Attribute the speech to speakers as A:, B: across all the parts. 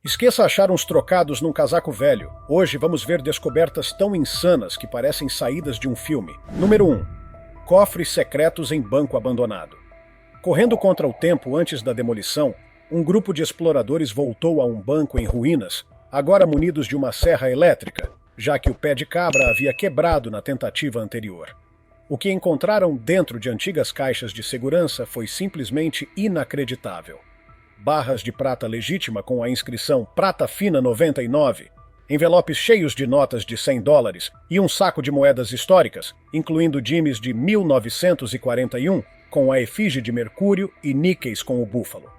A: Esqueça achar uns trocados num casaco velho. Hoje vamos ver descobertas tão insanas que parecem saídas de um filme. Número 1. Cofres secretos em banco abandonado. Correndo contra o tempo antes da demolição, um grupo de exploradores voltou a um banco em ruínas, agora munidos de uma serra elétrica, já que o pé de cabra havia quebrado na tentativa anterior. O que encontraram dentro de antigas caixas de segurança foi simplesmente inacreditável. Barras de prata legítima com a inscrição Prata Fina 99, envelopes cheios de notas de $100 e um saco de moedas históricas, incluindo dimes de 1941, com a efígie de Mercúrio e níqueis com o búfalo.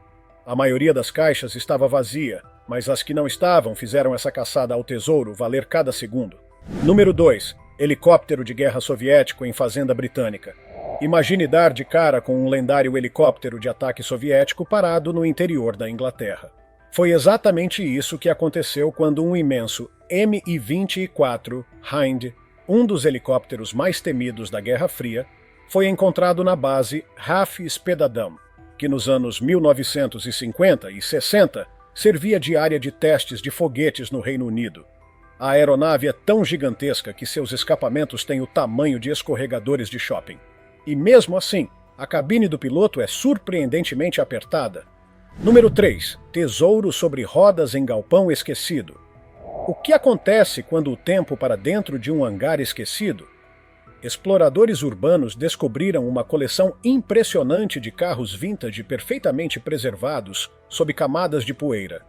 A: A maioria das caixas estava vazia, mas as que não estavam fizeram essa caçada ao tesouro valer cada segundo. Número 2. Helicóptero de guerra soviético em fazenda britânica. Imagine dar de cara com um lendário helicóptero de ataque soviético parado no interior da Inglaterra. Foi exatamente isso que aconteceu quando um imenso Mi-24 Hind, um dos helicópteros mais temidos da Guerra Fria, foi encontrado na base RAF Spedadam, que nos anos 1950 e 60 servia de área de testes de foguetes no Reino Unido. A aeronave é tão gigantesca que seus escapamentos têm o tamanho de escorregadores de shopping. E mesmo assim, a cabine do piloto é surpreendentemente apertada. Número 3. Tesouro sobre rodas em galpão esquecido. O que acontece quando o tempo para dentro de um hangar esquecido? Exploradores urbanos descobriram uma coleção impressionante de carros vintage perfeitamente preservados sob camadas de poeira.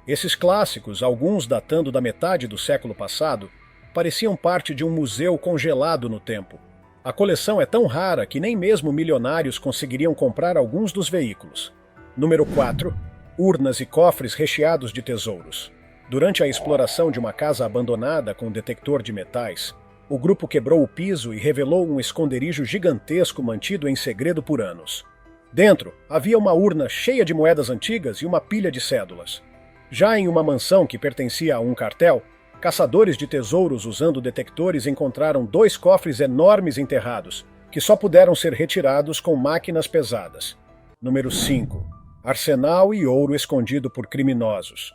A: Esses clássicos, alguns datando da metade do século passado, pareciam parte de um museu congelado no tempo. A coleção é tão rara que nem mesmo milionários conseguiriam comprar alguns dos veículos. Número 4. Urnas e cofres recheados de tesouros. Durante a exploração de uma casa abandonada com detector de metais, o grupo quebrou o piso e revelou um esconderijo gigantesco mantido em segredo por anos. Dentro, havia uma urna cheia de moedas antigas e uma pilha de cédulas. Já em uma mansão que pertencia a um cartel, caçadores de tesouros usando detectores encontraram 2 cofres enormes enterrados, que só puderam ser retirados com máquinas pesadas. Número 5. Arsenal e ouro escondido por criminosos.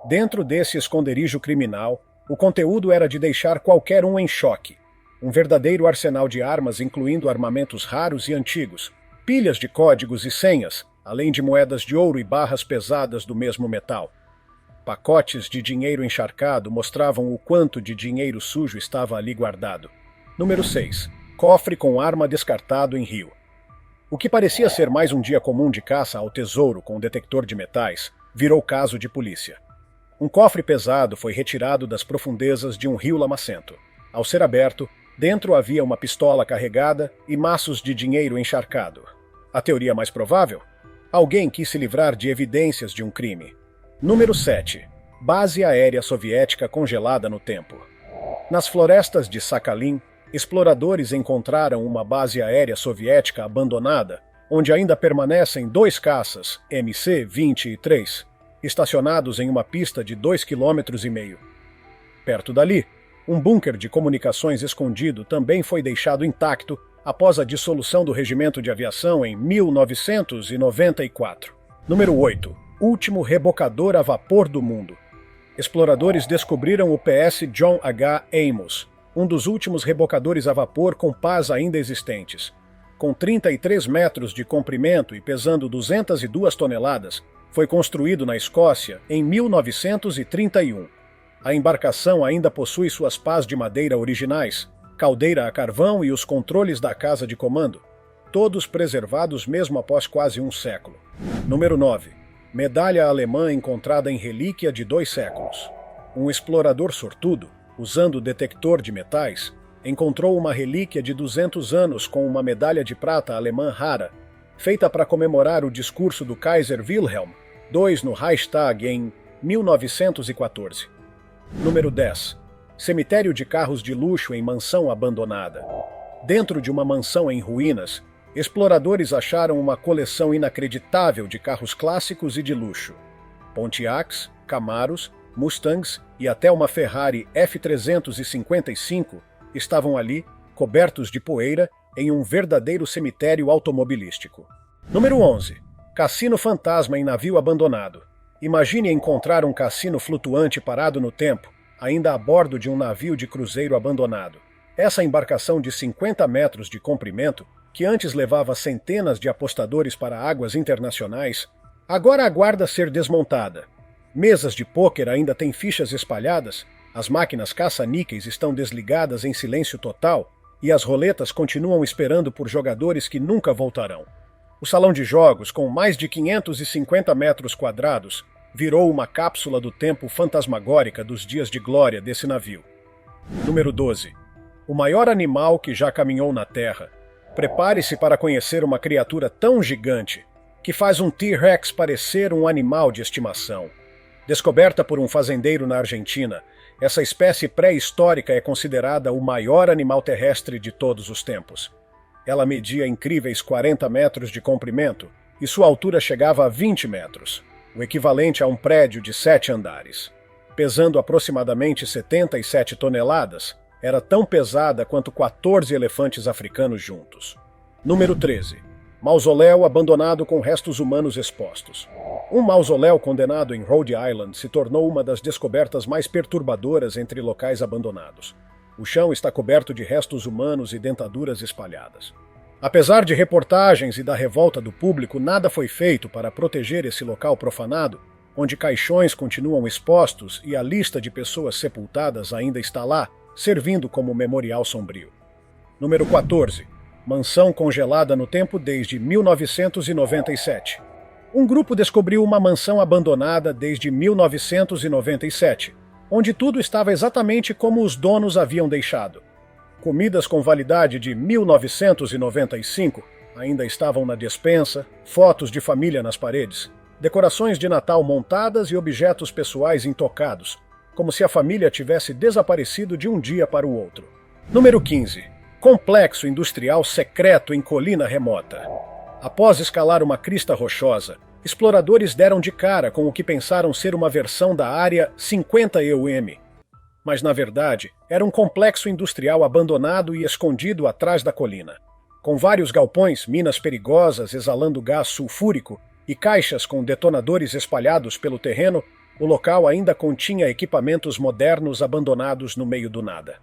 A: Dentro desse esconderijo criminal, o conteúdo era de deixar qualquer um em choque. Um verdadeiro arsenal de armas incluindo armamentos raros e antigos, pilhas de códigos e senhas, além de moedas de ouro e barras pesadas do mesmo metal. Pacotes de dinheiro encharcado mostravam o quanto de dinheiro sujo estava ali guardado. Número 6. Cofre com arma descartado em rio. O que parecia ser mais um dia comum de caça ao tesouro com detector de metais, virou caso de polícia. Um cofre pesado foi retirado das profundezas de um rio lamacento. Ao ser aberto, dentro havia uma pistola carregada e maços de dinheiro encharcado. A teoria mais provável? Alguém quis se livrar de evidências de um crime. Número 7. Base aérea soviética congelada no tempo. Nas florestas de Sakhalin, exploradores encontraram uma base aérea soviética abandonada, onde ainda permanecem 2 caças MC-23, estacionados em uma pista de 2,5 km. Perto dali, um bunker de comunicações escondido também foi deixado intacto após a dissolução do Regimento de Aviação em 1994. Número 8. Último rebocador a vapor do mundo. Exploradores descobriram o PS John H. Amos, um dos últimos rebocadores a vapor com pás ainda existentes. Com 33 metros de comprimento e pesando 202 toneladas, foi construído na Escócia em 1931. A embarcação ainda possui suas pás de madeira originais, caldeira a carvão e os controles da casa de comando, todos preservados mesmo após quase um século. Número 9. Medalha alemã encontrada em relíquia de 2 séculos. Um explorador sortudo, usando detector de metais, encontrou uma relíquia de 200 anos com uma medalha de prata alemã rara, feita para comemorar o discurso do Kaiser Wilhelm II no Reichstag em 1914. Número 10. Cemitério de carros de luxo em mansão abandonada. Dentro de uma mansão em ruínas, exploradores acharam uma coleção inacreditável de carros clássicos e de luxo. Pontiacs, Camaros, Mustangs e até uma Ferrari F355 estavam ali, cobertos de poeira, em um verdadeiro cemitério automobilístico. Número 11. Cassino fantasma em navio abandonado. Imagine encontrar um cassino flutuante parado no tempo, ainda a bordo de um navio de cruzeiro abandonado. Essa embarcação de 50 metros de comprimento, que antes levava centenas de apostadores para águas internacionais, agora aguarda ser desmontada. Mesas de pôquer ainda têm fichas espalhadas, as máquinas caça-níqueis estão desligadas em silêncio total e as roletas continuam esperando por jogadores que nunca voltarão. O salão de jogos, com mais de 550 metros quadrados, virou uma cápsula do tempo fantasmagórica dos dias de glória desse navio. Número 12. O maior animal que já caminhou na Terra. Prepare-se para conhecer uma criatura tão gigante que faz um T-Rex parecer um animal de estimação. Descoberta por um fazendeiro na Argentina, essa espécie pré-histórica é considerada o maior animal terrestre de todos os tempos. Ela media incríveis 40 metros de comprimento e sua altura chegava a 20 metros, o equivalente a um prédio de 7 andares. Pesando aproximadamente 77 toneladas, era tão pesada quanto 14 elefantes africanos juntos. Número 13. Mausoléu abandonado com restos humanos expostos. Um mausoléu condenado em Rhode Island se tornou uma das descobertas mais perturbadoras entre locais abandonados. O chão está coberto de restos humanos e dentaduras espalhadas. Apesar de reportagens e da revolta do público, nada foi feito para proteger esse local profanado, onde caixões continuam expostos e a lista de pessoas sepultadas ainda está lá, servindo como memorial sombrio. Número 14. Mansão congelada no tempo desde 1997. Um grupo descobriu uma mansão abandonada desde 1997, onde tudo estava exatamente como os donos haviam deixado. Comidas com validade de 1995 ainda estavam na despensa, fotos de família nas paredes, decorações de Natal montadas e objetos pessoais intocados, como se a família tivesse desaparecido de um dia para o outro. Número 15. Complexo industrial secreto em colina remota. Após escalar uma crista rochosa, exploradores deram de cara com o que pensaram ser uma versão da Área 50EUM. Mas, na verdade, era um complexo industrial abandonado e escondido atrás da colina. Com vários galpões, minas perigosas exalando gás sulfúrico e caixas com detonadores espalhados pelo terreno, o local ainda continha equipamentos modernos abandonados no meio do nada.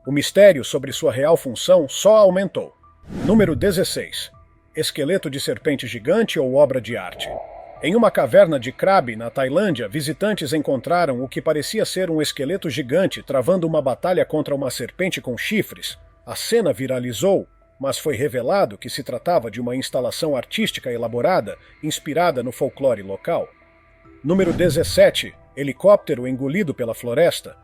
A: O mistério sobre sua real função só aumentou. Número 16. Esqueleto de serpente gigante ou obra de arte? Em uma caverna de Krabi, na Tailândia, visitantes encontraram o que parecia ser um esqueleto gigante travando uma batalha contra uma serpente com chifres. A cena viralizou, mas foi revelado que se tratava de uma instalação artística elaborada, inspirada no folclore local. Número 17. Helicóptero engolido pela floresta.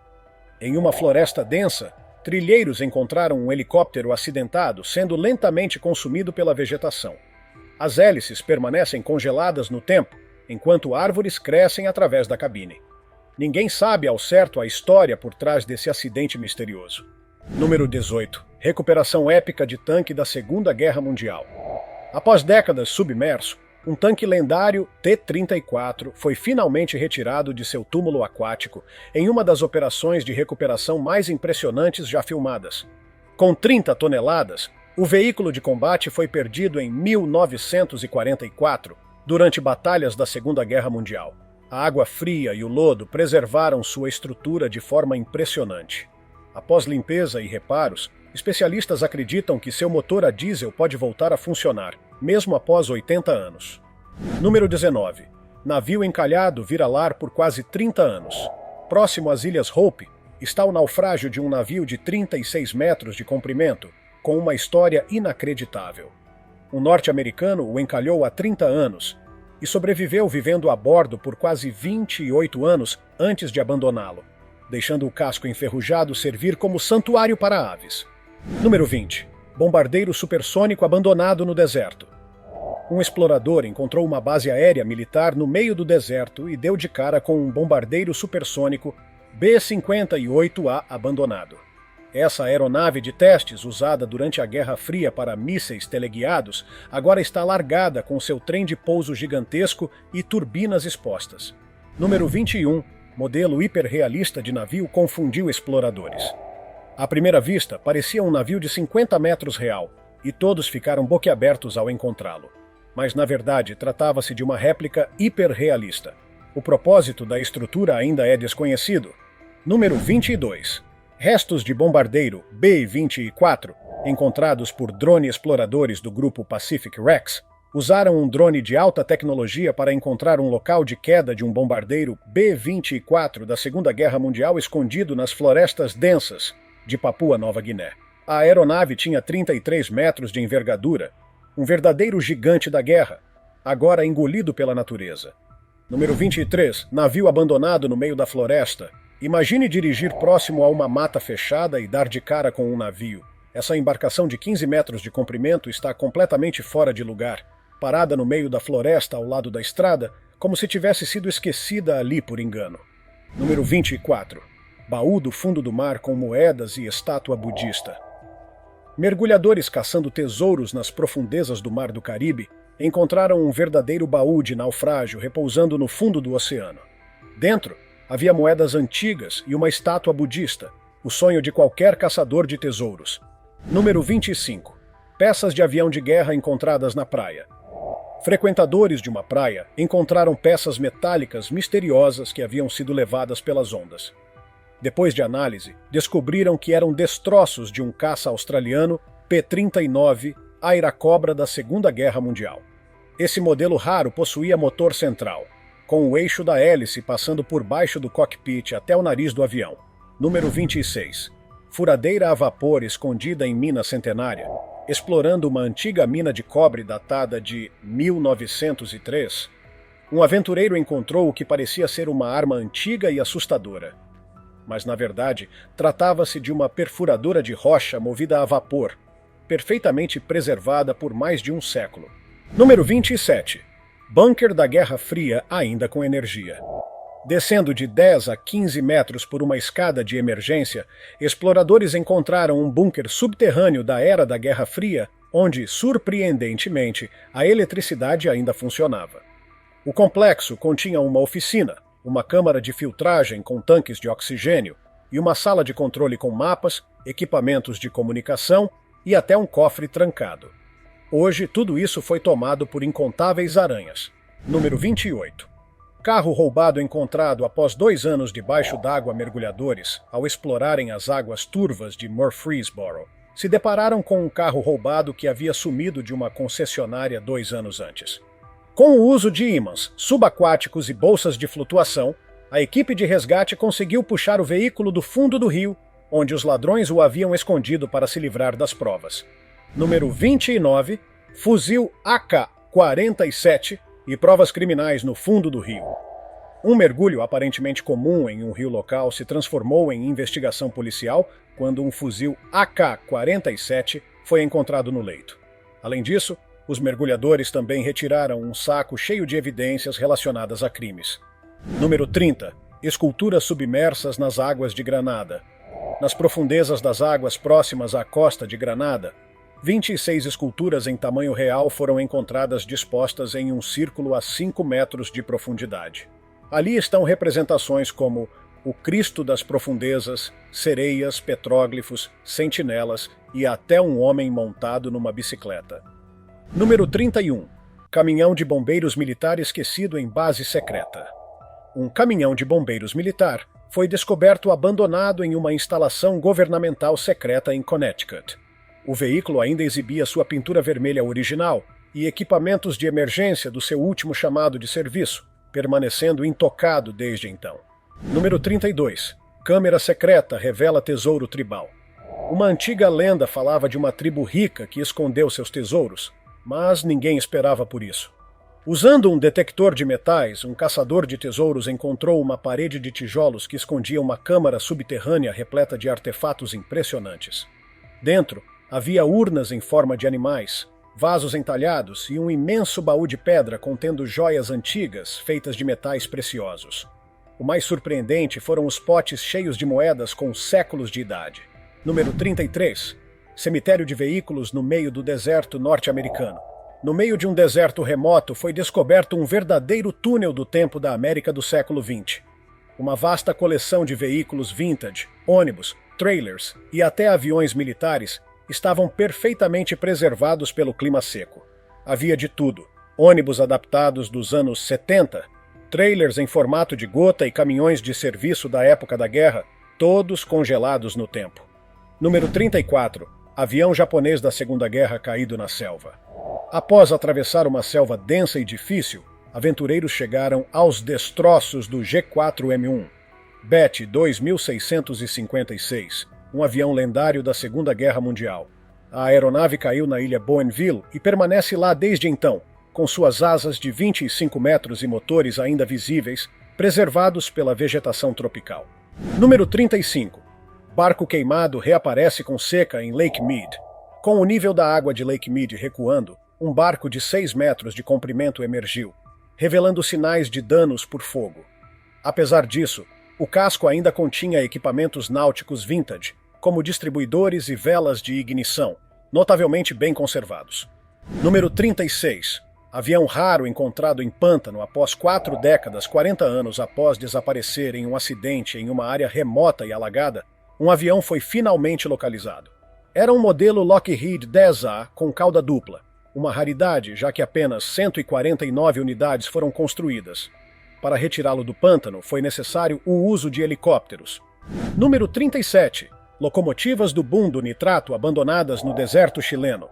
A: Em uma floresta densa, trilheiros encontraram um helicóptero acidentado, sendo lentamente consumido pela vegetação. As hélices permanecem congeladas no tempo, enquanto árvores crescem através da cabine. Ninguém sabe ao certo a história por trás desse acidente misterioso. Número 18. Recuperação épica de tanque da Segunda Guerra Mundial. Após décadas submerso, um tanque lendário T-34 foi finalmente retirado de seu túmulo aquático em uma das operações de recuperação mais impressionantes já filmadas. Com 30 toneladas, o veículo de combate foi perdido em 1944, durante batalhas da Segunda Guerra Mundial. A água fria e o lodo preservaram sua estrutura de forma impressionante. Após limpeza e reparos, especialistas acreditam que seu motor a diesel pode voltar a funcionar, mesmo após 80 anos. Número 19. Navio encalhado vira-lar por quase 30 anos. Próximo às Ilhas Hope, está o naufrágio de um navio de 36 metros de comprimento, com uma história inacreditável. Um norte-americano o encalhou há 30 anos e sobreviveu vivendo a bordo por quase 28 anos antes de abandoná-lo, deixando o casco enferrujado servir como santuário para aves. Número 20. Bombardeiro supersônico abandonado no deserto. Um explorador encontrou uma base aérea militar no meio do deserto e deu de cara com um bombardeiro supersônico B-58A abandonado. Essa aeronave de testes, usada durante a Guerra Fria para mísseis teleguiados, agora está largada com seu trem de pouso gigantesco e turbinas expostas. Número 21. Modelo hiperrealista de navio confundiu exploradores. À primeira vista, parecia um navio de 50 metros real, e todos ficaram boquiabertos ao encontrá-lo. Mas, na verdade, tratava-se de uma réplica hiperrealista. O propósito da estrutura ainda é desconhecido. Número 22. Restos de bombardeiro B-24, encontrados por drone exploradores do grupo Pacific Rex, usaram um drone de alta tecnologia para encontrar um local de queda de um bombardeiro B-24 da Segunda Guerra Mundial escondido nas florestas densas de Papua Nova Guiné. A aeronave tinha 33 metros de envergadura, um verdadeiro gigante da guerra, agora engolido pela natureza. Número 23. Navio abandonado no meio da floresta. Imagine dirigir próximo a uma mata fechada e dar de cara com um navio. Essa embarcação de 15 metros de comprimento está completamente fora de lugar, parada no meio da floresta ao lado da estrada, como se tivesse sido esquecida ali por engano. Número 24. Baú do fundo do mar com moedas e estátua budista. Mergulhadores caçando tesouros nas profundezas do Mar do Caribe encontraram um verdadeiro baú de naufrágio repousando no fundo do oceano. Dentro, havia moedas antigas e uma estátua budista, o sonho de qualquer caçador de tesouros. Número 25. Peças de avião de guerra encontradas na praia. Frequentadores de uma praia encontraram peças metálicas misteriosas que haviam sido levadas pelas ondas. Depois de análise, descobriram que eram destroços de um caça australiano P-39 Airacobra da Segunda Guerra Mundial. Esse modelo raro possuía motor central, com o eixo da hélice passando por baixo do cockpit até o nariz do avião. Número 26. Furadeira a vapor escondida em mina centenária, explorando uma antiga mina de cobre datada de 1903. Um aventureiro encontrou o que parecia ser uma arma antiga e assustadora. Mas, na verdade, tratava-se de uma perfuradora de rocha movida a vapor, perfeitamente preservada por mais de um século. Número 27. Bunker da Guerra Fria ainda com energia. Descendo de 10 a 15 metros por uma escada de emergência, exploradores encontraram um bunker subterrâneo da era da Guerra Fria, onde, surpreendentemente, a eletricidade ainda funcionava. O complexo continha uma oficina, uma câmara de filtragem com tanques de oxigênio e uma sala de controle com mapas, equipamentos de comunicação e até um cofre trancado. Hoje, tudo isso foi tomado por incontáveis aranhas. Número 28. Carro roubado encontrado após 2 anos debaixo d'água. Mergulhadores, ao explorarem as águas turvas de Murfreesboro, se depararam com um carro roubado que havia sumido de uma concessionária 2 anos antes. Com o uso de ímãs, subaquáticos e bolsas de flutuação, a equipe de resgate conseguiu puxar o veículo do fundo do rio, onde os ladrões o haviam escondido para se livrar das provas. Número 29. Fuzil AK-47 e provas criminais no fundo do rio. Um mergulho aparentemente comum em um rio local se transformou em investigação policial quando um fuzil AK-47 foi encontrado no leito. Além disso, os mergulhadores também retiraram um saco cheio de evidências relacionadas a crimes. Número 30. Esculturas submersas nas águas de Granada. Nas profundezas das águas próximas à costa de Granada, 26 esculturas em tamanho real foram encontradas dispostas em um círculo a 5 metros de profundidade. Ali estão representações como o Cristo das Profundezas, sereias, petróglifos, sentinelas e até um homem montado numa bicicleta. Número 31. Caminhão de bombeiros militar esquecido em base secreta. Um caminhão de bombeiros militar foi descoberto abandonado em uma instalação governamental secreta em Connecticut. O veículo ainda exibia sua pintura vermelha original e equipamentos de emergência do seu último chamado de serviço, permanecendo intocado desde então. Número 32. Câmera secreta revela tesouro tribal. Uma antiga lenda falava de uma tribo rica que escondeu seus tesouros, mas ninguém esperava por isso. Usando um detector de metais, um caçador de tesouros encontrou uma parede de tijolos que escondia uma câmara subterrânea repleta de artefatos impressionantes. Dentro, havia urnas em forma de animais, vasos entalhados e um imenso baú de pedra contendo joias antigas feitas de metais preciosos. O mais surpreendente foram os potes cheios de moedas com séculos de idade. Número 33. Cemitério de veículos no meio do deserto norte-americano. No meio de um deserto remoto foi descoberto um verdadeiro túnel do tempo da América do século XX. Uma vasta coleção de veículos vintage, ônibus, trailers e até aviões militares estavam perfeitamente preservados pelo clima seco. Havia de tudo: ônibus adaptados dos anos 70, trailers em formato de gota e caminhões de serviço da época da guerra, todos congelados no tempo. Número 34. Avião japonês da Segunda Guerra caído na selva. Após atravessar uma selva densa e difícil, aventureiros chegaram aos destroços do G4M1, Bet 2656, um avião lendário da Segunda Guerra Mundial. A aeronave caiu na ilha Bonneville e permanece lá desde então, com suas asas de 25 metros e motores ainda visíveis, preservados pela vegetação tropical. Número 35. Barco queimado reaparece com seca em Lake Mead. Com o nível da água de Lake Mead recuando, um barco de 6 metros de comprimento emergiu, revelando sinais de danos por fogo. Apesar disso, o casco ainda continha equipamentos náuticos vintage, como distribuidores e velas de ignição, notavelmente bem conservados. Número 36. Avião raro encontrado em pântano após 4 décadas, 40 anos após desaparecer em um acidente em uma área remota e alagada, um avião foi finalmente localizado. Era um modelo Lockheed 10A com cauda dupla, uma raridade já que apenas 149 unidades foram construídas. Para retirá-lo do pântano, foi necessário o uso de helicópteros. Número 37. Locomotivas do boom do nitrato abandonadas no deserto chileno.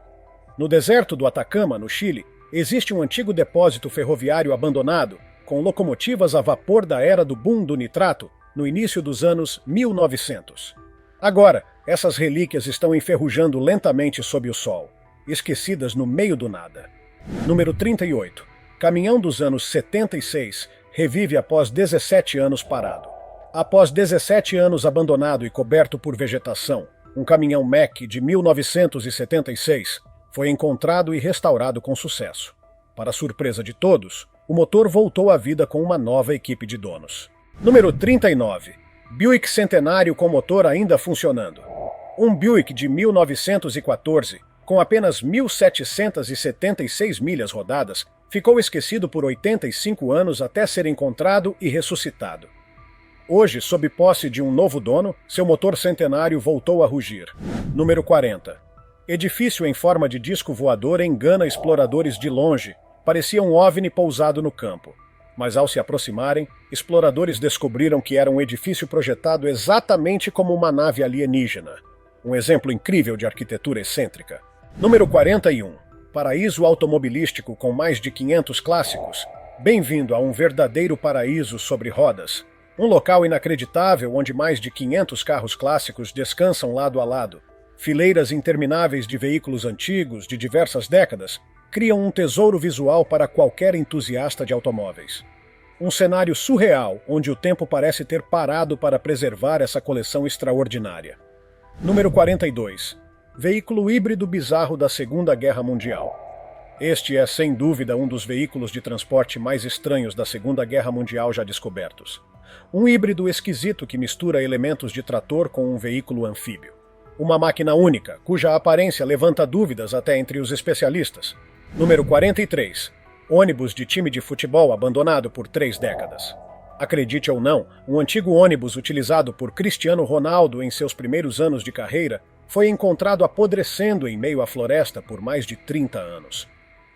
A: No deserto do Atacama, no Chile, existe um antigo depósito ferroviário abandonado, com locomotivas a vapor da era do boom do nitrato, no início dos anos 1900. Agora, essas relíquias estão enferrujando lentamente sob o sol, esquecidas no meio do nada. Número 38. Caminhão dos anos 76 revive após 17 anos parado. Após 17 anos abandonado e coberto por vegetação, um caminhão Mack de 1976 foi encontrado e restaurado com sucesso. Para surpresa de todos, o motor voltou à vida com uma nova equipe de donos. Número 39. Buick centenário com motor ainda funcionando. Um Buick de 1914, com apenas 1.776 milhas rodadas, ficou esquecido por 85 anos até ser encontrado e ressuscitado. Hoje, sob posse de um novo dono, seu motor centenário voltou a rugir. Número 40. Edifício em forma de disco voador engana exploradores de longe. Parecia um OVNI pousado no campo. Mas ao se aproximarem, exploradores descobriram que era um edifício projetado exatamente como uma nave alienígena. Um exemplo incrível de arquitetura excêntrica. Número 41. Paraíso automobilístico com mais de 500 clássicos. Bem-vindo a um verdadeiro paraíso sobre rodas. Um local inacreditável onde mais de 500 carros clássicos descansam lado a lado. Fileiras intermináveis de veículos antigos de diversas décadas criam um tesouro visual para qualquer entusiasta de automóveis. Um cenário surreal onde o tempo parece ter parado para preservar essa coleção extraordinária. Número 42. Veículo híbrido bizarro da Segunda Guerra Mundial. Este é, sem dúvida, um dos veículos de transporte mais estranhos da Segunda Guerra Mundial já descobertos. Um híbrido esquisito que mistura elementos de trator com um veículo anfíbio. Uma máquina única, cuja aparência levanta dúvidas até entre os especialistas. Número 43. Ônibus de time de futebol abandonado por 3 décadas. Acredite ou não, um antigo ônibus utilizado por Cristiano Ronaldo em seus primeiros anos de carreira foi encontrado apodrecendo em meio à floresta por mais de 30 anos.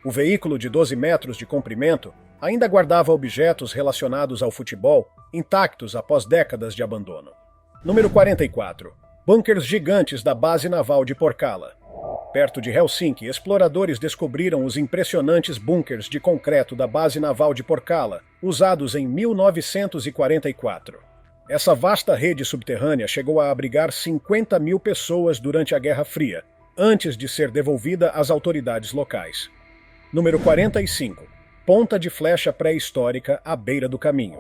A: O veículo de 12 metros de comprimento ainda guardava objetos relacionados ao futebol, intactos após décadas de abandono. Número 44. Bunkers gigantes da base naval de Porkala. Perto de Helsinki, exploradores descobriram os impressionantes bunkers de concreto da base naval de Porkala, usados em 1944. Essa vasta rede subterrânea chegou a abrigar 50 mil pessoas durante a Guerra Fria, antes de ser devolvida às autoridades locais. Número 45. Ponta de flecha pré-histórica à beira do caminho.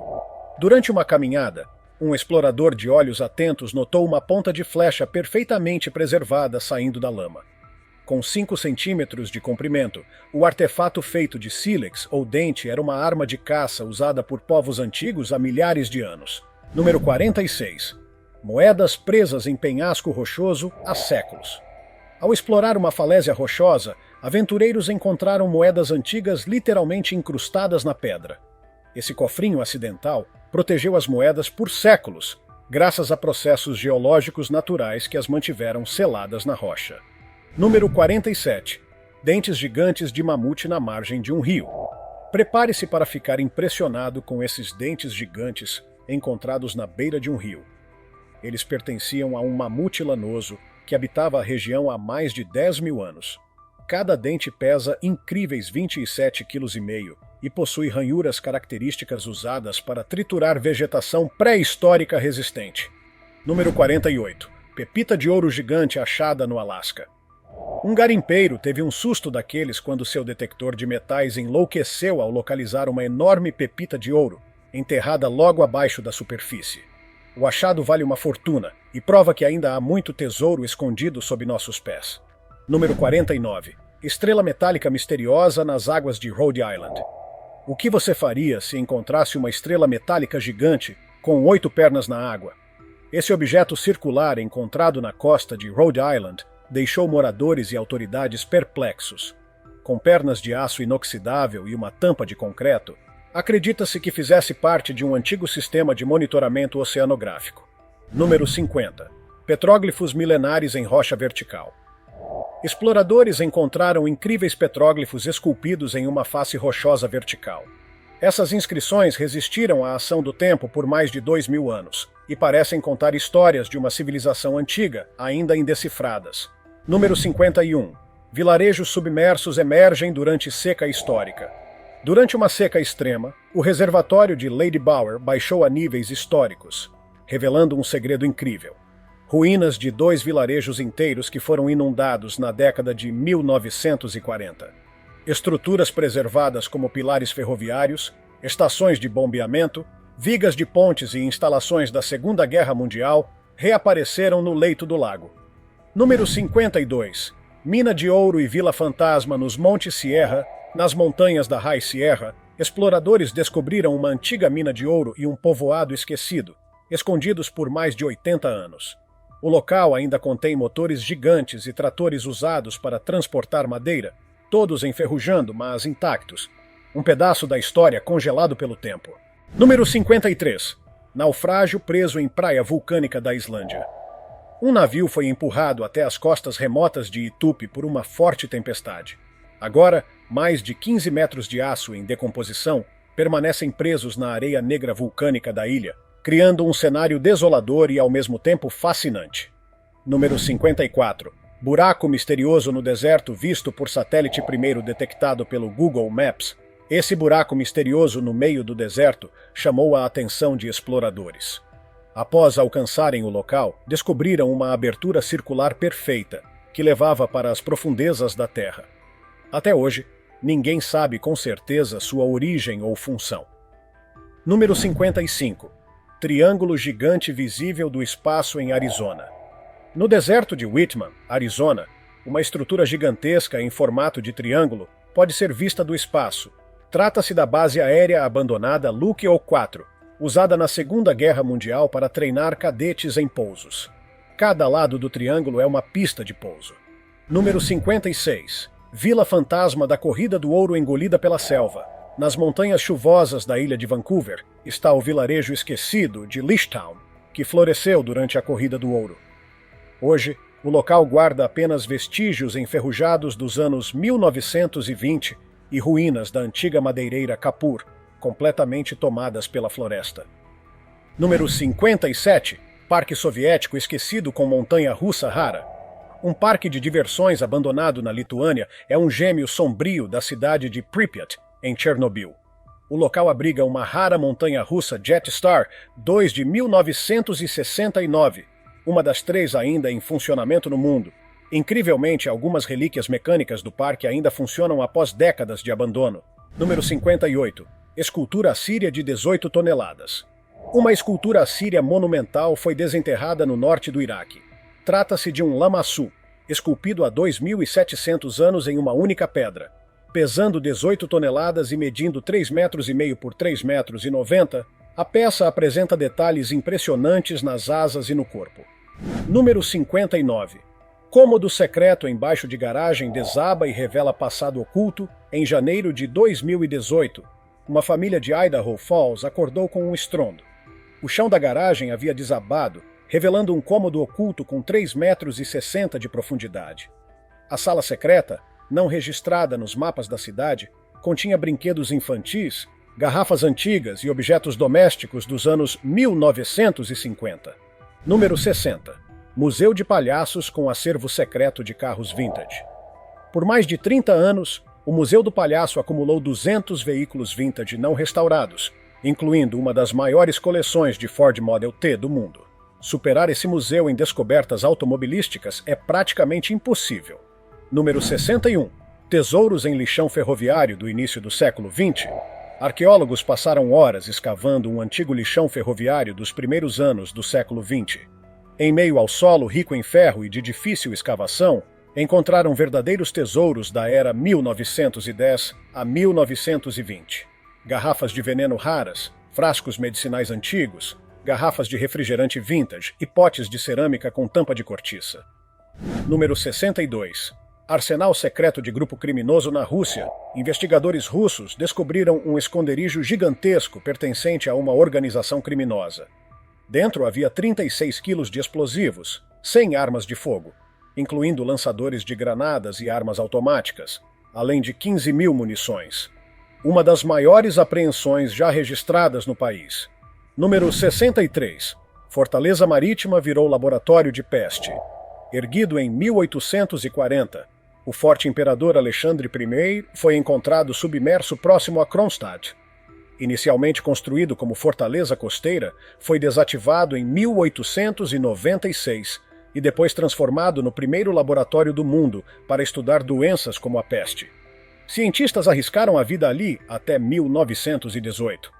A: Durante uma caminhada, um explorador de olhos atentos notou uma ponta de flecha perfeitamente preservada saindo da lama. Com 5 centímetros de comprimento, o artefato feito de sílex ou dente era uma arma de caça usada por povos antigos há milhares de anos. Número 46. Moedas presas em penhasco rochoso há séculos. Ao explorar uma falésia rochosa, aventureiros encontraram moedas antigas literalmente incrustadas na pedra. Esse cofrinho acidental protegeu as moedas por séculos, graças a processos geológicos naturais que as mantiveram seladas na rocha. Número 47. Dentes gigantes de mamute na margem de um rio. Prepare-se para ficar impressionado com esses dentes gigantes encontrados na beira de um rio. Eles pertenciam a um mamute lanoso que habitava a região há mais de 10 mil anos. Cada dente pesa incríveis 27,5 kg e possui ranhuras características usadas para triturar vegetação pré-histórica resistente. Número 48. Pepita de ouro gigante achada no Alasca. Um garimpeiro teve um susto daqueles quando seu detector de metais enlouqueceu ao localizar uma enorme pepita de ouro, enterrada logo abaixo da superfície. O achado vale uma fortuna e prova que ainda há muito tesouro escondido sob nossos pés. Número 49. Estrela metálica misteriosa nas águas de Rhode Island. O que você faria se encontrasse uma estrela metálica gigante com 8 pernas na água? Esse objeto circular encontrado na costa de Rhode Island deixou moradores e autoridades perplexos. Com pernas de aço inoxidável e uma tampa de concreto, acredita-se que fizesse parte de um antigo sistema de monitoramento oceanográfico. Número 50. Petróglifos milenares em rocha vertical. Exploradores encontraram incríveis petróglifos esculpidos em uma face rochosa vertical. Essas inscrições resistiram à ação do tempo por mais de 2.000 anos e parecem contar histórias de uma civilização antiga, ainda indecifradas. Número 51. Vilarejos submersos emergem durante seca histórica. Durante uma seca extrema, o reservatório de Lady Bower baixou a níveis históricos, revelando um segredo incrível. Ruínas de 2 vilarejos inteiros que foram inundados na década de 1940. Estruturas preservadas como pilares ferroviários, estações de bombeamento, vigas de pontes e instalações da Segunda Guerra Mundial reapareceram no leito do lago. Número 52. Mina de ouro e vila fantasma nos Montes Sierra, nas montanhas da High Sierra, exploradores descobriram uma antiga mina de ouro e um povoado esquecido, escondidos por mais de 80 anos. O local ainda contém motores gigantes e tratores usados para transportar madeira, todos enferrujando, mas intactos. Um pedaço da história congelado pelo tempo. Número 53. Naufrágio preso em praia vulcânica da Islândia. Um navio foi empurrado até as costas remotas de Itupe por uma forte tempestade. Agora, mais de 15 metros de aço em decomposição permanecem presos na areia negra vulcânica da ilha, criando um cenário desolador e ao mesmo tempo fascinante. Número 54. Buraco misterioso no deserto visto por satélite primeiro detectado pelo Google Maps. Esse buraco misterioso no meio do deserto chamou a atenção de exploradores. Após alcançarem o local, descobriram uma abertura circular perfeita, que levava para as profundezas da Terra. Até hoje, ninguém sabe com certeza sua origem ou função. Número 55. Triângulo gigante visível do espaço em Arizona. No deserto de Whitman, Arizona, uma estrutura gigantesca em formato de triângulo pode ser vista do espaço. Trata-se da base aérea abandonada Luke O4, usada na Segunda Guerra Mundial para treinar cadetes em pousos. Cada lado do triângulo é uma pista de pouso. Número 56. Vila fantasma da corrida do ouro engolida pela selva. Nas montanhas chuvosas da ilha de Vancouver está o vilarejo esquecido de Leashtown, que floresceu durante a corrida do ouro. Hoje, o local guarda apenas vestígios enferrujados dos anos 1920 e ruínas da antiga madeireira Kapur, completamente tomadas pela floresta. Número 57. Parque soviético esquecido com montanha-russa rara. Um parque de diversões abandonado na Lituânia é um gêmeo sombrio da cidade de Pripyat, em Chernobyl. O local abriga uma rara montanha-russa Jetstar 2 de 1969, uma das 3 ainda em funcionamento no mundo. Incrivelmente, algumas relíquias mecânicas do parque ainda funcionam após décadas de abandono. Número 58. Escultura assíria de 18 toneladas. Uma escultura assíria monumental foi desenterrada no norte do Iraque. Trata-se de um lamassu, esculpido há 2.700 anos em uma única pedra. Pesando 18 toneladas e medindo 3,5 metros por 3,90 metros, a peça apresenta detalhes impressionantes nas asas e no corpo. Número 59. Cômodo secreto embaixo de garagem desaba e revela passado oculto. Em janeiro de 2018, uma família de Idaho Falls acordou com um estrondo. O chão da garagem havia desabado, revelando um cômodo oculto com 3,60 metros de profundidade. A sala secreta, não registrada nos mapas da cidade, continha brinquedos infantis, garrafas antigas e objetos domésticos dos anos 1950. Número 60. Museu de Palhaços com acervo secreto de carros vintage. Por mais de 30 anos, o Museu do Palhaço acumulou 200 veículos vintage não restaurados, incluindo uma das maiores coleções de Ford Model T do mundo. Superar esse museu em descobertas automobilísticas é praticamente impossível. Número 61. Tesouros em lixão ferroviário do início do século XX. Arqueólogos passaram horas escavando um antigo lixão ferroviário dos primeiros anos do século XX. Em meio ao solo rico em ferro e de difícil escavação, encontraram verdadeiros tesouros da era 1910 a 1920. Garrafas de veneno raras, frascos medicinais antigos, garrafas de refrigerante vintage e potes de cerâmica com tampa de cortiça. Número 62. Arsenal secreto de grupo criminoso na Rússia. Investigadores russos descobriram um esconderijo gigantesco pertencente a uma organização criminosa. Dentro havia 36 quilos de explosivos, 100 armas de fogo, incluindo lançadores de granadas e armas automáticas, além de 15 mil munições. Uma das maiores apreensões já registradas no país. Número 63. Fortaleza Marítima virou laboratório de peste. Erguido em 1840, o Forte Imperador Alexandre I foi encontrado submerso próximo a Kronstadt. Inicialmente construído como fortaleza costeira, foi desativado em 1896 e depois transformado no primeiro laboratório do mundo para estudar doenças como a peste. Cientistas arriscaram a vida ali até 1918.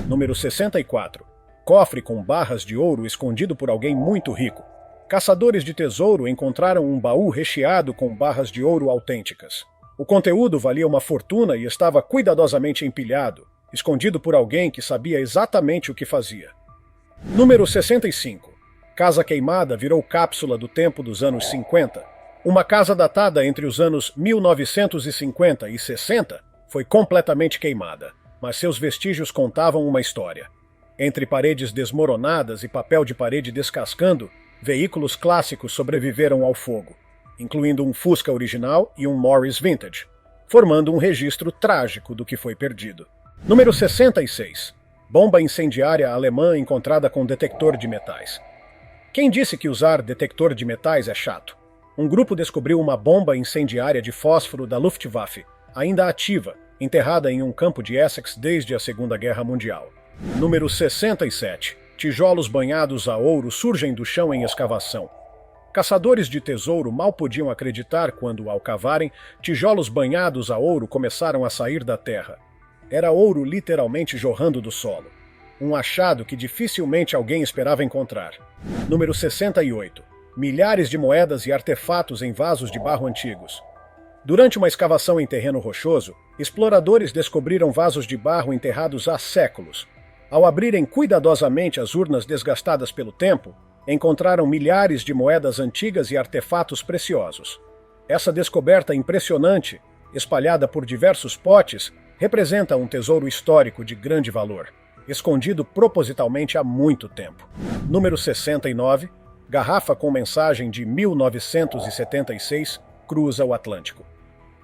A: Número 64. Cofre com barras de ouro escondido por alguém muito rico. Caçadores de tesouro encontraram um baú recheado com barras de ouro autênticas. O conteúdo valia uma fortuna e estava cuidadosamente empilhado, escondido por alguém que sabia exatamente o que fazia. Número 65. Casa queimada virou cápsula do tempo dos anos 50. Uma casa datada entre os anos 1950 e 60 foi completamente queimada, mas seus vestígios contavam uma história. Entre paredes desmoronadas e papel de parede descascando, veículos clássicos sobreviveram ao fogo, incluindo um Fusca original e um Morris Vintage, formando um registro trágico do que foi perdido. Número 66. Bomba incendiária alemã encontrada com detector de metais. Quem disse que usar detector de metais é chato? Um grupo descobriu uma bomba incendiária de fósforo da Luftwaffe, ainda ativa, enterrada em um campo de Essex desde a Segunda Guerra Mundial. Número 67. Tijolos banhados a ouro surgem do chão em escavação. Caçadores de tesouro mal podiam acreditar quando, ao cavarem, tijolos banhados a ouro começaram a sair da terra. Era ouro literalmente jorrando do solo. Um achado que dificilmente alguém esperava encontrar. Número 68. Milhares de moedas e artefatos em vasos de barro antigos. Durante uma escavação em terreno rochoso, exploradores descobriram vasos de barro enterrados há séculos. Ao abrirem cuidadosamente as urnas desgastadas pelo tempo, encontraram milhares de moedas antigas e artefatos preciosos. Essa descoberta impressionante, espalhada por diversos potes, representa um tesouro histórico de grande valor, escondido propositalmente há muito tempo. Número 69. Garrafa com mensagem de 1976 cruza o Atlântico.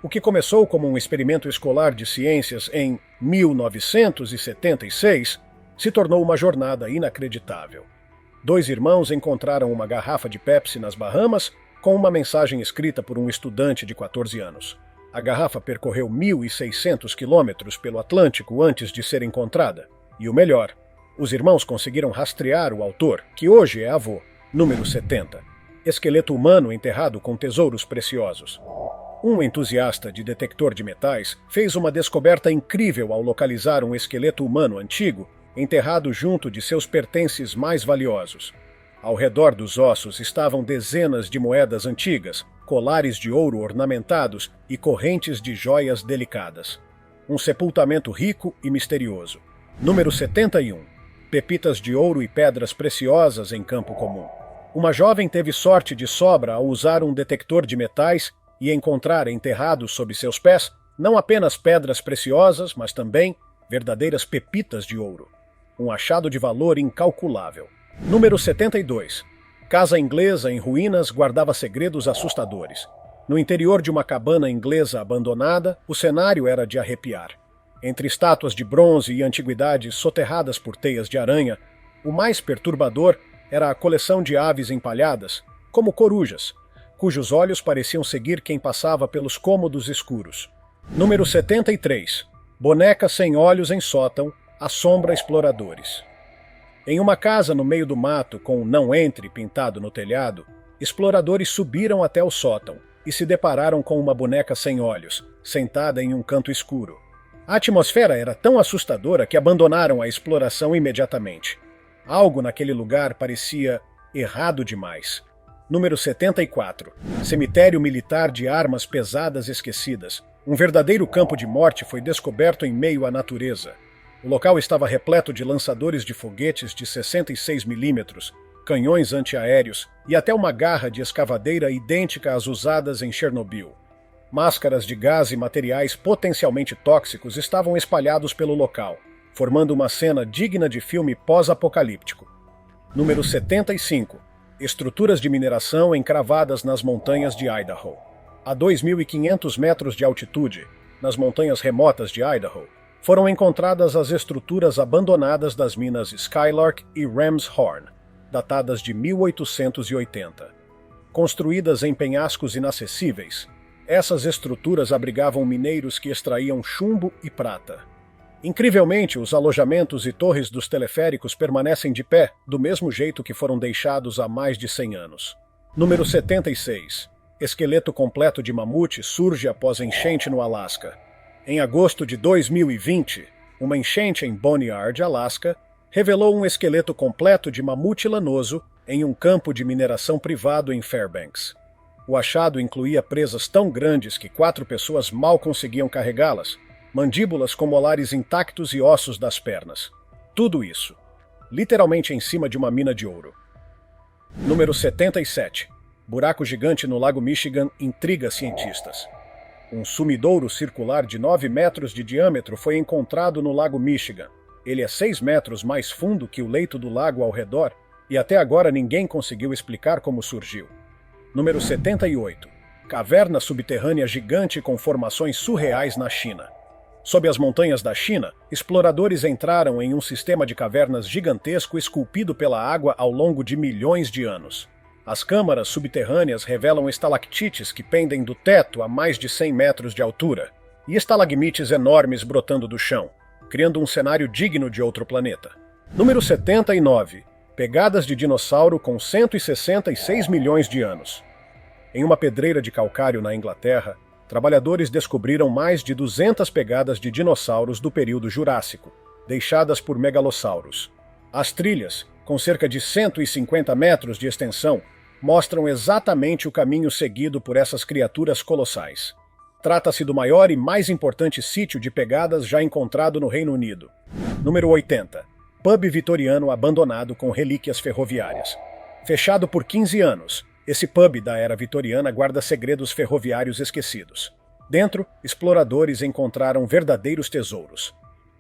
A: O que começou como um experimento escolar de ciências em 1976 se tornou uma jornada inacreditável. 2 irmãos encontraram uma garrafa de Pepsi nas Bahamas com uma mensagem escrita por um estudante de 14 anos. A garrafa percorreu 1.600 quilômetros pelo Atlântico antes de ser encontrada. E o melhor, os irmãos conseguiram rastrear o autor, que hoje é avô. Número 70. Esqueleto humano enterrado com tesouros preciosos. Um entusiasta de detector de metais fez uma descoberta incrível ao localizar um esqueleto humano antigo enterrado junto de seus pertences mais valiosos. Ao redor dos ossos estavam dezenas de moedas antigas, colares de ouro ornamentados e correntes de joias delicadas. Um sepultamento rico e misterioso. Número 71. Pepitas de ouro e pedras preciosas em campo comum. Uma jovem teve sorte de sobra ao usar um detector de metais e encontrar enterrados sob seus pés não apenas pedras preciosas, mas também verdadeiras pepitas de ouro. Um achado de valor incalculável. Número 72. Casa inglesa em ruínas guardava segredos assustadores. No interior de uma cabana inglesa abandonada, o cenário era de arrepiar. Entre estátuas de bronze e antiguidades soterradas por teias de aranha, o mais perturbador era a coleção de aves empalhadas, como corujas, cujos olhos pareciam seguir quem passava pelos cômodos escuros. Número 73. Boneca sem olhos em sótão, assombra exploradores. Em uma casa no meio do mato com "Não entre" pintado no telhado, exploradores subiram até o sótão e se depararam com uma boneca sem olhos, sentada em um canto escuro. A atmosfera era tão assustadora que abandonaram a exploração imediatamente. Algo naquele lugar parecia errado demais. Número 74. Cemitério militar de armas pesadas esquecidas. Um verdadeiro campo de morte foi descoberto em meio à natureza. O local estava repleto de lançadores de foguetes de 66 milímetros, canhões antiaéreos e até uma garra de escavadeira idêntica às usadas em Chernobyl. Máscaras de gás e materiais potencialmente tóxicos estavam espalhados pelo local, formando uma cena digna de filme pós-apocalíptico. Número 75. Estruturas de mineração encravadas nas montanhas de Idaho. A 2.500 metros de altitude, nas montanhas remotas de Idaho, foram encontradas as estruturas abandonadas das minas Skylark e Ram's Horn, datadas de 1880. Construídas em penhascos inacessíveis, essas estruturas abrigavam mineiros que extraíam chumbo e prata. Incrivelmente, os alojamentos e torres dos teleféricos permanecem de pé, do mesmo jeito que foram deixados há mais de 100 anos. Número 76. Esqueleto completo de mamute surge após enchente no Alasca. Em agosto de 2020, uma enchente em Boneyard, Alasca, revelou um esqueleto completo de mamute lanoso em um campo de mineração privado em Fairbanks. O achado incluía presas tão grandes que 4 pessoas mal conseguiam carregá-las, mandíbulas com molares intactos e ossos das pernas. Tudo isso, literalmente em cima de uma mina de ouro. Número 77. Buraco gigante no Lago Michigan intriga cientistas. Um sumidouro circular de 9 metros de diâmetro foi encontrado no Lago Michigan. Ele é 6 metros mais fundo que o leito do lago ao redor e até agora ninguém conseguiu explicar como surgiu. Número 78. Caverna subterrânea gigante com formações surreais na China. Sob as montanhas da China, exploradores entraram em um sistema de cavernas gigantesco esculpido pela água ao longo de milhões de anos. As câmaras subterrâneas revelam estalactites que pendem do teto a mais de 100 metros de altura e estalagmites enormes brotando do chão, criando um cenário digno de outro planeta. Número 79. Pegadas de dinossauro com 166 milhões de anos. Em uma pedreira de calcário na Inglaterra, trabalhadores descobriram mais de 200 pegadas de dinossauros do período Jurássico, deixadas por megalossauros. As trilhas, com cerca de 150 metros de extensão, mostram exatamente o caminho seguido por essas criaturas colossais. Trata-se do maior e mais importante sítio de pegadas já encontrado no Reino Unido. Número 80. Pub vitoriano abandonado com relíquias ferroviárias. Fechado por 15 anos, esse pub da era vitoriana guarda segredos ferroviários esquecidos. Dentro, exploradores encontraram verdadeiros tesouros.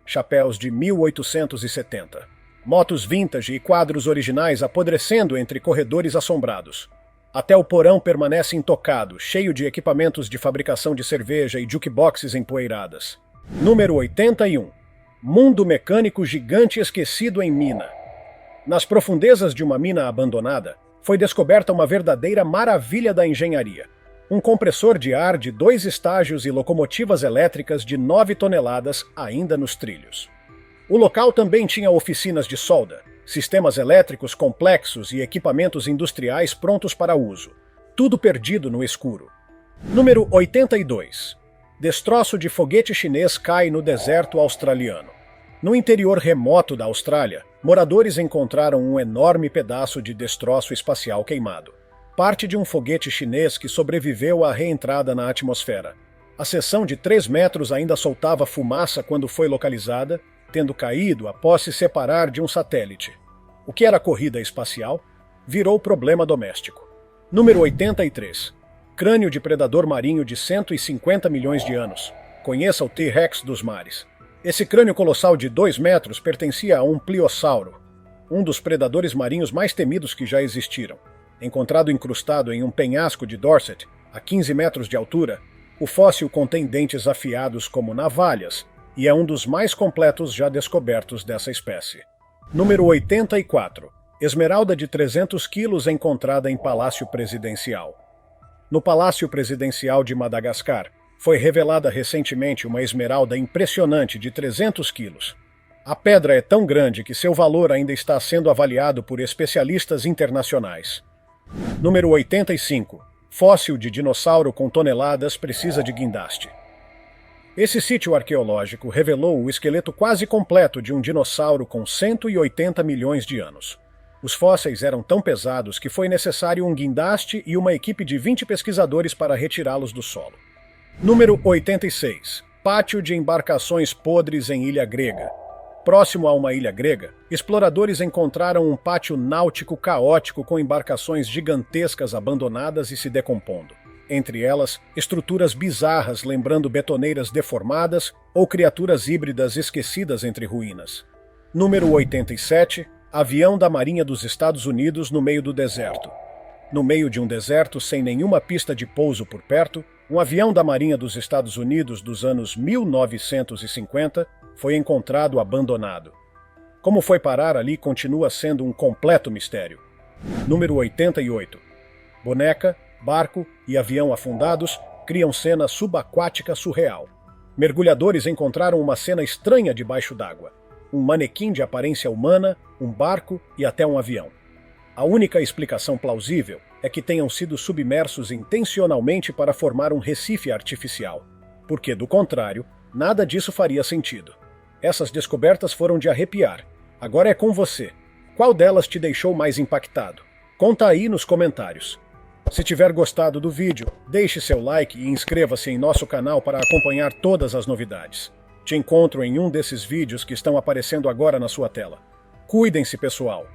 A: Chapéus de 1870. Motos vintage e quadros originais apodrecendo entre corredores assombrados. Até o porão permanece intocado, cheio de equipamentos de fabricação de cerveja e jukeboxes empoeiradas. Número 81. Mundo mecânico gigante esquecido em mina. Nas profundezas de uma mina abandonada, foi descoberta uma verdadeira maravilha da engenharia. Um compressor de ar de 2 estágios e locomotivas elétricas de 9 toneladas ainda nos trilhos. O local também tinha oficinas de solda, sistemas elétricos complexos e equipamentos industriais prontos para uso. Tudo perdido no escuro. Número 82. Destroço de foguete chinês cai no deserto australiano. No interior remoto da Austrália, moradores encontraram um enorme pedaço de destroço espacial queimado. Parte de um foguete chinês que sobreviveu à reentrada na atmosfera. A seção de 3 metros ainda soltava fumaça quando foi localizada, tendo caído após se separar de um satélite. O que era corrida espacial virou problema doméstico. Número 83. Crânio de predador marinho de 150 milhões de anos. Conheça o T-Rex dos mares. Esse crânio colossal de 2 metros pertencia a um pliossauro, um dos predadores marinhos mais temidos que já existiram. Encontrado incrustado em um penhasco de Dorset, a 15 metros de altura, o fóssil contém dentes afiados como navalhas e é um dos mais completos já descobertos dessa espécie. Número 84. Esmeralda de 300 quilos encontrada em Palácio Presidencial. No Palácio Presidencial de Madagascar, foi revelada recentemente uma esmeralda impressionante de 300 quilos. A pedra é tão grande que seu valor ainda está sendo avaliado por especialistas internacionais. Número 85. Fóssil de dinossauro com toneladas precisa de guindaste. Esse sítio arqueológico revelou o esqueleto quase completo de um dinossauro com 180 milhões de anos. Os fósseis eram tão pesados que foi necessário um guindaste e uma equipe de 20 pesquisadores para retirá-los do solo. Número 86. Pátio de embarcações podres em ilha grega. Próximo a uma ilha grega, exploradores encontraram um pátio náutico caótico com embarcações gigantescas abandonadas e se decompondo. Entre elas, estruturas bizarras lembrando betoneiras deformadas ou criaturas híbridas esquecidas entre ruínas. Número 87. Avião da Marinha dos Estados Unidos no meio do deserto. No meio de um deserto sem nenhuma pista de pouso por perto, um avião da Marinha dos Estados Unidos dos anos 1950 foi encontrado abandonado. Como foi parar ali continua sendo um completo mistério. Número 88. Boneca, barco e avião afundados criam cena subaquática surreal. Mergulhadores encontraram uma cena estranha debaixo d'água. Um manequim de aparência humana, um barco e até um avião. A única explicação plausível é que tenham sido submersos intencionalmente para formar um recife artificial, porque, do contrário, nada disso faria sentido. Essas descobertas foram de arrepiar. Agora é com você. Qual delas te deixou mais impactado? Conta aí nos comentários. Se tiver gostado do vídeo, deixe seu like e inscreva-se em nosso canal para acompanhar todas as novidades. Te encontro em um desses vídeos que estão aparecendo agora na sua tela. Cuidem-se, pessoal!